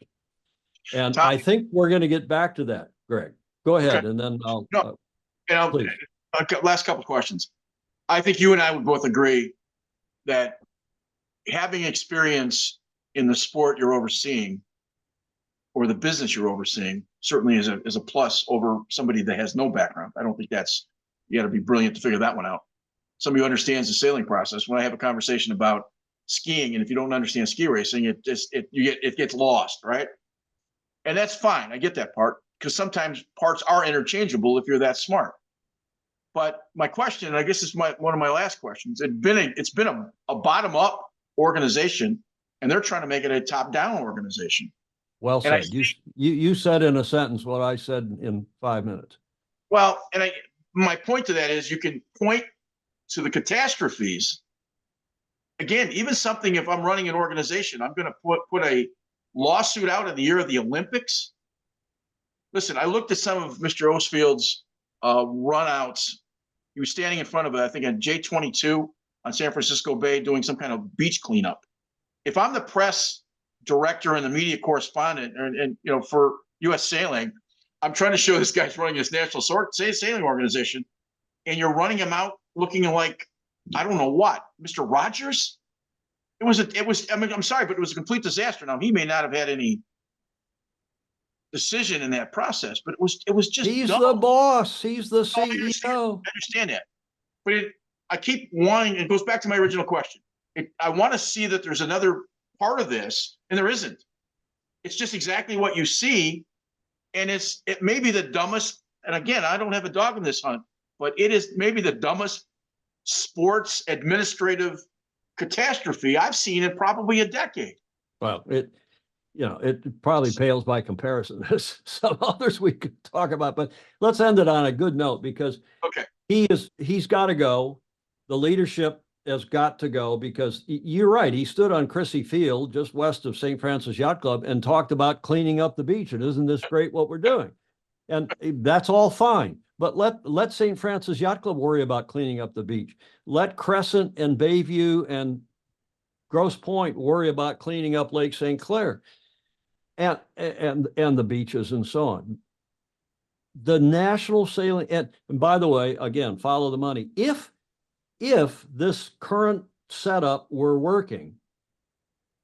And Tom, I think we're going to get back to that, Greg. Go ahead, and then I'll. Please. Last couple of questions. I think you and I would both agree that having experience in the sport you're overseeing or the business you're overseeing certainly is a plus over somebody that has no background. I don't think you got to be brilliant to figure that one out. Somebody who understands the sailing process. When I have a conversation about skiing, and if you don't understand ski racing, it gets lost, right? And that's fine. I get that part, because sometimes parts are interchangeable if you're that smart. But my question, and I guess this is one of my last questions, it's been a bottom-up organization, and they're trying to make it a top-down organization. Well said. You said in a sentence what I said in 5 minutes. Well, and my point to that is you can point to the catastrophes. Again, even something, if I'm running an organization, I'm going to put a lawsuit out in the year of the Olympics. Listen, I looked at some of Mr. Osfield's runouts. He was standing in front of, I think, a J-22 on San Francisco Bay doing some kind of beach cleanup. If I'm the press director and the media correspondent, and for U.S. Sailing, I'm trying to show this guy's running this national sailing organization, and you're running him out looking like, I don't know what, Mr. Rogers. I mean, I'm sorry, but it was a complete disaster. Now, he may not have had any decision in that process, but it was just he's dumb. The boss. He's the CEO. I understand that, but I keep wanting. It goes back to my original question. I want to see that there's another part of this, and there isn't. It's just exactly what you see, and it may be the dumbest. And again, I don't have a dog in this hunt, but it is maybe the dumbest sports administrative catastrophe I've seen in probably a decade. Well, it probably pales by comparison to some others we could talk about, but let's end it on a good note, because he's got to go. The leadership has got to go, because you're right. He stood on Crissy Field just west of St. Francis Yacht Club and talked about cleaning up the beach. And isn't this great what we're doing? And that's all fine. But let St. Francis Yacht Club worry about cleaning up the beach. Let Crescent and Bayview and Grosse Pointe worry about cleaning up Lake St. Clair and the beaches and so on. The national sailing, and by the way, again, follow the money. If this current setup were working,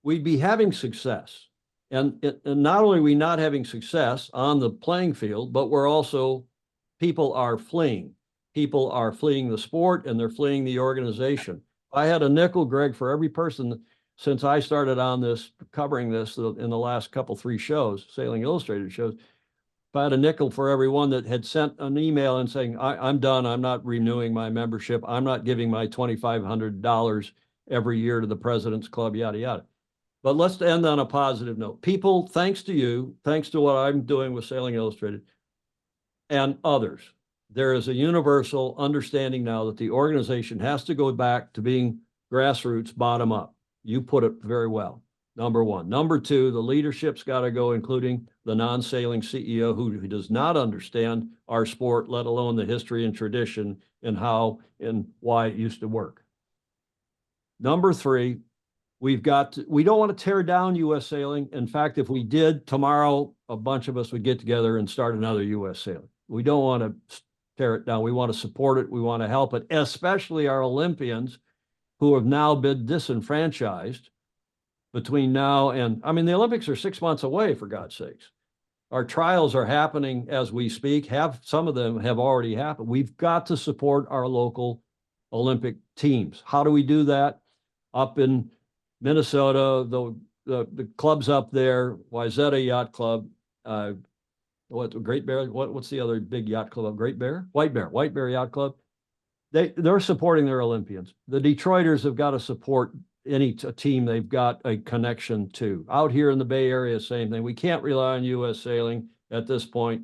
we'd be having success. And not only are we not having success on the playing field, but people are fleeing. People are fleeing the sport, and they're fleeing the organization. I had a nickel, Greg, for every person since I started on this, covering this in the last three shows, Sailing Illustrated shows. If I had a nickel for everyone that had sent an email and saying, I'm done, I'm not renewing my membership, I'm not giving my $2,500 every year to the President's Club, yada, yada. But let's end on a positive note. People, thanks to you, thanks to what I'm doing with Sailing Illustrated and others, there is a universal understanding now that the organization has to go back to being grassroots, bottom up. You put it very well, number one. Number two, the leadership's got to go, including the non-sailing CEO who does not understand our sport, let alone the history and tradition and how and why it used to work. Number three, we don't want to tear down U.S. sailing. In fact, if we did tomorrow, a bunch of us would get together and start another U.S. sailing. We don't want to tear it down. We want to support it. We want to help it, especially our Olympians who have now been disenfranchised between now and, I mean, the Olympics are 6 months away, for God's sakes. Our trials are happening as we speak. Some of them have already happened. We've got to support our local Olympic teams. How do we do that? Up in Minnesota, the clubs up there, Wayzata Yacht Club, Great Bear, what's the other big yacht club? Great Bear? White Bear Yacht Club. They're supporting their Olympians. The Detroiters have got to support any team they've got a connection to. Out here in the Bay Area, same thing. We can't rely on U.S. sailing at this point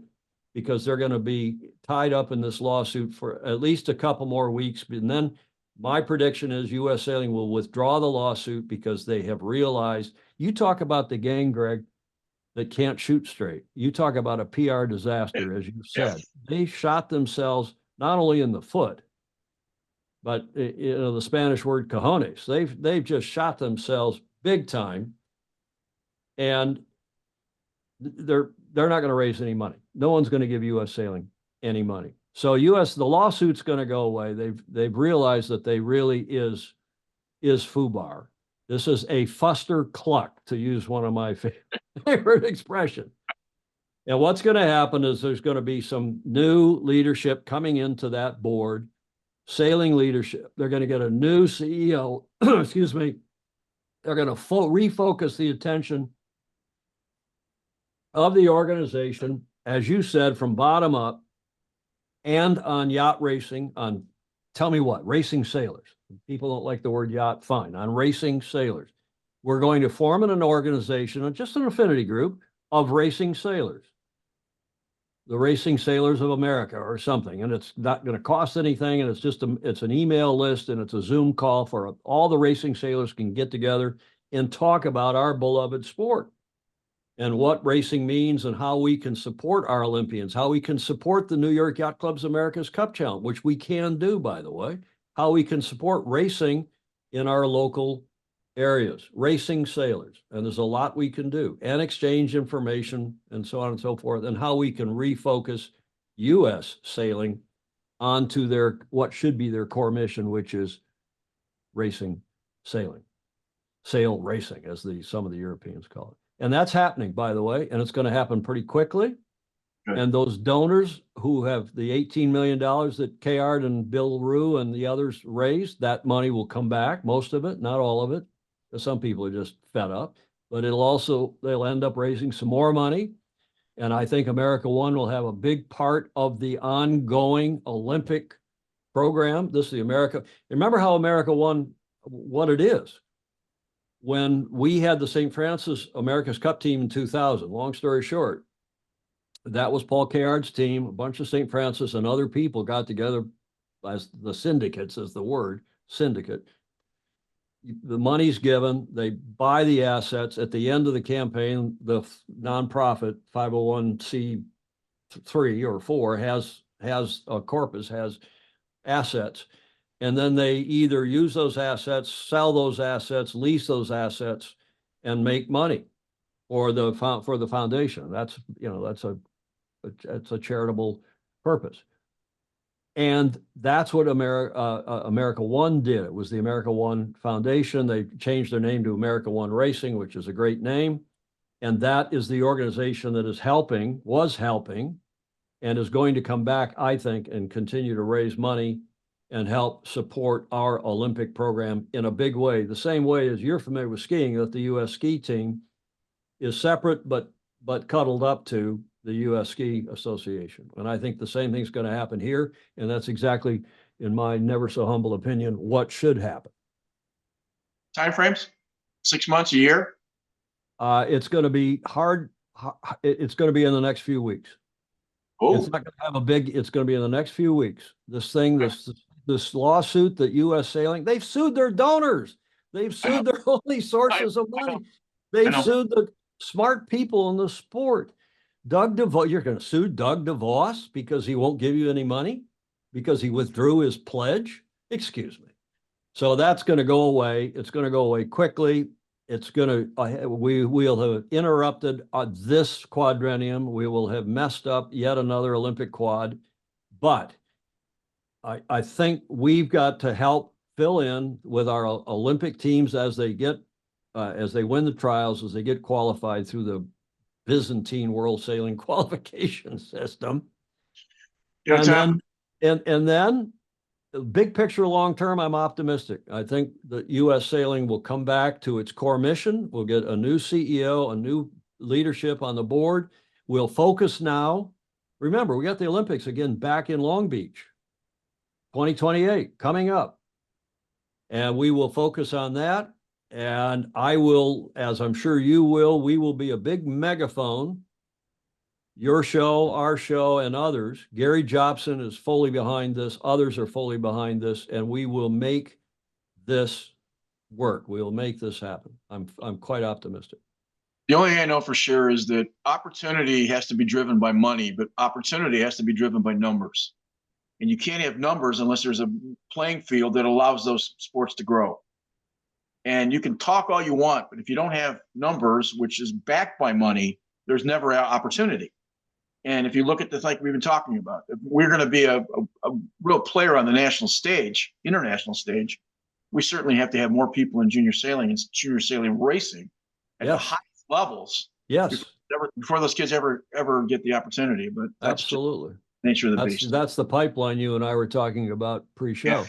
because they're going to be tied up in this lawsuit for at least a couple more weeks. And then my prediction is U.S. sailing will withdraw the lawsuit because they have realized, you talk about the gang, Greg, that can't shoot straight. You talk about a PR disaster, as you said. They shot themselves not only in the foot, but the Spanish word cojones. They've just shot themselves big time, and they're not going to raise any money. No one's going to give U.S. sailing any money. So the lawsuit's going to go away. They've realized that they really is FUBAR. This is a fuster cluck, to use one of my favorite expressions. And what's going to happen is there's going to be some new leadership coming into that board. Sailing leadership. They're going to get a new CEO. Excuse me. They're going to refocus the attention of the organization, as you said, from bottom up, and on yacht racing, on, tell me what, racing sailors. People don't like the word yacht, fine, on racing sailors. We're going to form an organization, just an affinity group of racing sailors. The Racing Sailors of America or something, and it's not going to cost anything, and it's an email list, and it's a Zoom call for all the racing sailors can get together and talk about our beloved sport and what racing means and how we can support our Olympians, how we can support the New York Yacht Club's America's Cup Challenge, which we can do, by the way, how we can support racing in our local areas, racing sailors. And there's a lot we can do, and exchange information and so on and so forth, and how we can refocus U.S. sailing onto what should be their core mission, which is racing sailing, sail racing, as some of the Europeans call it. And that's happening, by the way, and it's going to happen pretty quickly. Good. And those donors who have the $18 million that Kayard and Bill Rue and the others raised, that money will come back, most of it, not all of it. Some people are just fed up, but they'll end up raising some more money. And I think America One will have a big part of the ongoing Olympic program. Remember how America One, what it is. When we had the St. Francis America's Cup team in 2000, long story short, that was Paul Kayard's team. A bunch of St. Francis and other people got together as the syndicates, as the word, syndicate. The money's given, they buy the assets. At the end of the campaign, the nonprofit 501c3 or 4 has a corpus, has assets. And then they either use those assets, sell those assets, lease those assets, and make money for the foundation. That's a charitable purpose. And that's what America One did. It was the America One Foundation. They changed their name to America One Racing, which is a great name. And that is the organization that was helping, and is going to come back, I think, and continue to raise money and help support our Olympic program in a big way. The same way as you're familiar with skiing, that the U.S. ski team is separate but cuddled up to the U.S. Ski Association. And I think the same thing's going to happen here. And that's exactly, in my never so humble opinion, what should happen. Timeframes? 6 months, a year? It's going to be hard. It's going to be in the next few weeks. Oh. It's not going to have it's going to be in the next few weeks. This lawsuit that U.S. Sailing, they've sued their donors. They've sued their only sources of money. They've sued the smart people in the sport. Doug DeVos, you're going to sue Doug DeVos because he won't give you any money? Because he withdrew his pledge? Excuse me. So that's going to go away. It's going to go away quickly. It's going to, we will have interrupted this quadrennium. We will have messed up yet another Olympic quad. But I think we've got to help fill in with our Olympic teams as they win the trials, as they get qualified through the Byzantine World Sailing Qualification System. You know, And Tom, then big picture, long term, I'm optimistic. I think that U.S. sailing will come back to its core mission. We'll get a new CEO, a new leadership on the board. We'll focus now. Remember, we got the Olympics again back in Long Beach, 2028 coming up. And we will focus on that. And I will, as I'm sure you will, we will be a big megaphone. Your show, our show, and others. Gary Jobson is fully behind this. Others are fully behind this, and we will make this work. We will make this happen. I'm quite optimistic. the only thing I know for sure is that opportunity has to be driven by money, but opportunity has to be driven by numbers. And you can't have numbers unless there's a playing field that allows those sports to grow. And you can talk all you want, but if you don't have numbers, which is backed by money, there's never opportunity. And if you look at this, like we've been talking about, if we're going to be a real player on the national stage, international stage, we certainly have to have more people in junior sailing and junior sailing racing at the highest levels. Yes. Before those kids ever get the opportunity. But that's absolutely the nature of the beast. That's the pipeline you and I were talking about pre-show.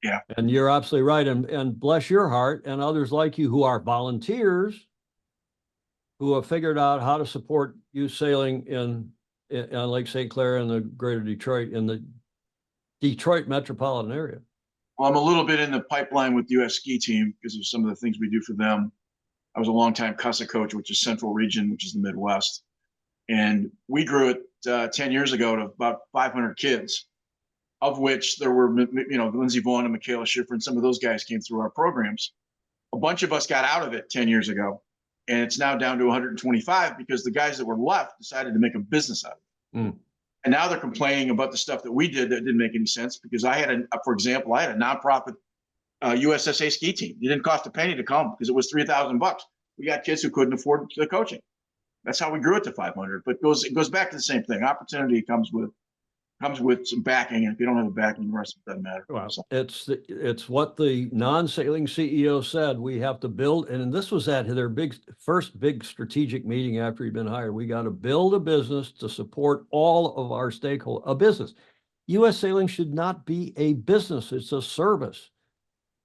Yeah. And you're absolutely right. And bless your heart and others like you who are volunteers who have figured out how to support youth sailing in Lake St. Clair and the greater Detroit, in the Detroit metropolitan area. Well, I'm a little bit in the pipeline with the U.S. ski team because of some of the things we do for them. I was a longtime CUSA coach, which is Central Region, which is the Midwest. And we grew it 10 years ago to about 500 kids, of which there were, Lindsey Vaughn and Michaela Schiffer, and some of those guys came through our programs. A bunch of us got out of it 10 years ago. And it's now down to 125 because the guys that were left decided to make a business out of it. Mm. And now they're complaining about the stuff that we did that didn't make any sense because for example, I had a nonprofit USSA ski team. It didn't cost a penny to come because it was $3,000. We got kids who couldn't afford the coaching. That's how we grew it to 500. But it goes back to the same thing. Opportunity comes with some backing, and if you don't have the backing, the rest of it doesn't matter. Well, it's what the non-sailing CEO said. We have to build, and this was at their first big strategic meeting after he'd been hired. We got to build a business to support all of our stakeholders. A business. U.S. sailing should not be a business; it's a service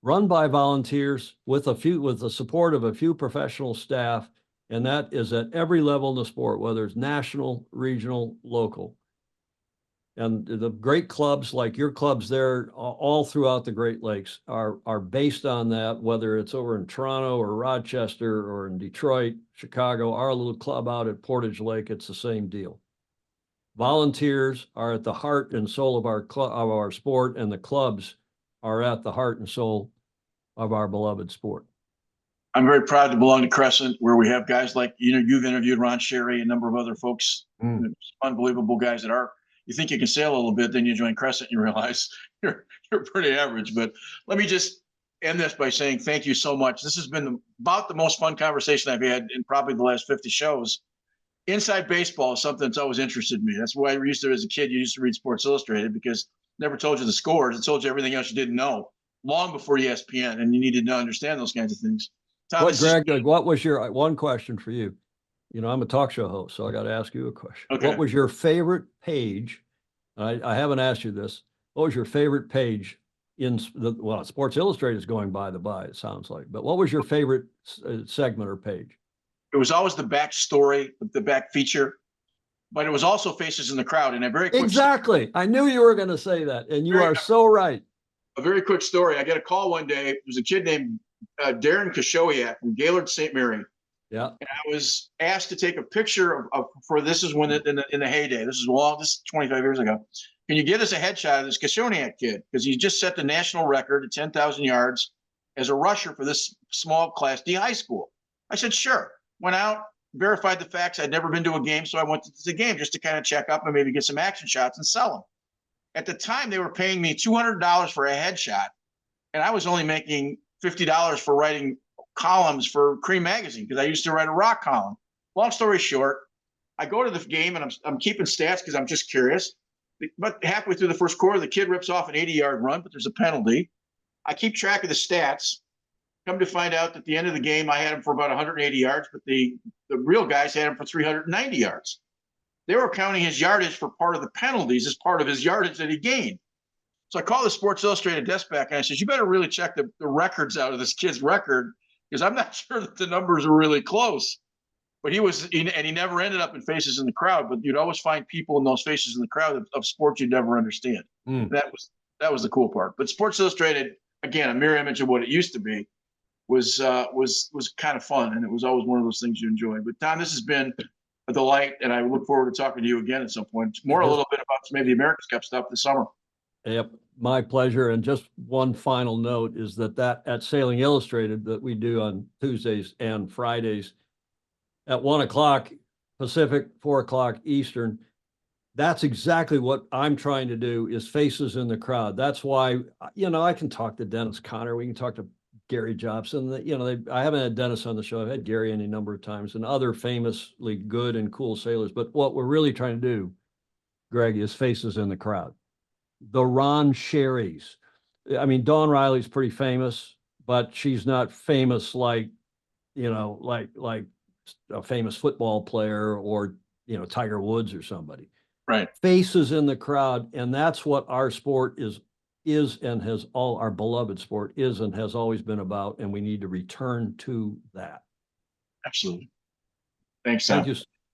run by volunteers with the support of a few professional staff, and that is at every level in the sport, whether it's national, regional, local. And the great clubs like your clubs there all throughout the Great Lakes are based on that, whether it's over in Toronto or Rochester or in Detroit, Chicago, our little club out at Portage Lake, it's the same deal. Volunteers are at the heart and soul of our sport, and the clubs are at the heart and soul of our beloved sport. I'm very proud to belong to Crescent, where we have guys like, you've interviewed Ron Sherry, a number of other folks, unbelievable guys that are. You think you can sail a little bit, then you join Crescent, and you realize you're pretty average. But let me just end this by saying thank you so much. This has been about the most fun conversation I've had in probably the last 50 shows. Inside baseball is something that's always interested me. That's why as a kid, you used to read Sports Illustrated, because it never told you the scores. It told you everything else you didn't know long before ESPN, and you needed to understand those kinds of things. Tom, Greg, what was your one question for you? I'm a talk show host, so I got to ask you a question. Okay. What was your favorite page? I haven't asked you this. What was your favorite page in Sports Illustrated is going by, it sounds like. But what was your favorite segment or page? It was always the back story, the back feature, but it was also Faces in the Crowd. And a very quick Exactly. I knew you were going to say that, and you are so right. A very quick story. I got a call one day. There was a kid named Darren Kashowiak from Gaylord St. Mary. Yeah. And I was asked to take a picture this is when in the heyday. This is 25 years ago. Can you get us a headshot of this Kashowiak kid? Because he just set the national record at 10,000 yards as a rusher for this small Class D high school. I said, sure. Went out, verified the facts. I'd never been to a game, so I went to the game just to kind of check up and maybe get some action shots and sell them. At the time, they were paying me $200 for a headshot and I was only making $50 for writing columns for Cream Magazine because I used to write a rock column. Long story short, I go to the game and I'm keeping stats because I'm just curious. But halfway through the first quarter, the kid rips off an 80-yard run, but there's a penalty. I keep track of the stats. Come to find out that at the end of the game, I had him for about 180 yards, but the real guys had him for 390 yards. They were counting his yardage for part of the penalties as part of his yardage that he gained. So I called the Sports Illustrated desk back and I said, you better really check the records out of this kid's record because I'm not sure that the numbers are really close. But he never ended up in Faces in the Crowd, but you'd always find people in those Faces in the Crowd of sports you'd never understand. That was the cool part. But Sports Illustrated, again, a mirror image of what it used to be, was kind of fun, and it was always one of those things you enjoy. But Tom, this has been a delight, and I look forward to talking to you again at some point. More a little bit about maybe the America's Cup stuff this summer. Yep, my pleasure. And just one final note is that at Sailing Illustrated that we do on Tuesdays and Fridays at 1:00 Pacific, 4:00 Eastern, that's exactly what I'm trying to do is Faces in the Crowd. That's why, I can talk to Dennis Conner. We can talk to Gary Jobson. I haven't had Dennis on the show. I've had Gary any number of times and other famously good and cool sailors. But what we're really trying to do, Greg, is Faces in the Crowd. The Ron Sherrys. I mean, Dawn Riley's pretty famous, but she's not famous like a famous football player or, Tiger Woods or somebody. Right. Faces in the crowd. And that's what our sport is and has our beloved sport is and has always been about. And we need to return to that. Absolutely. Thanks, Tom.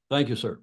Thank you, sir.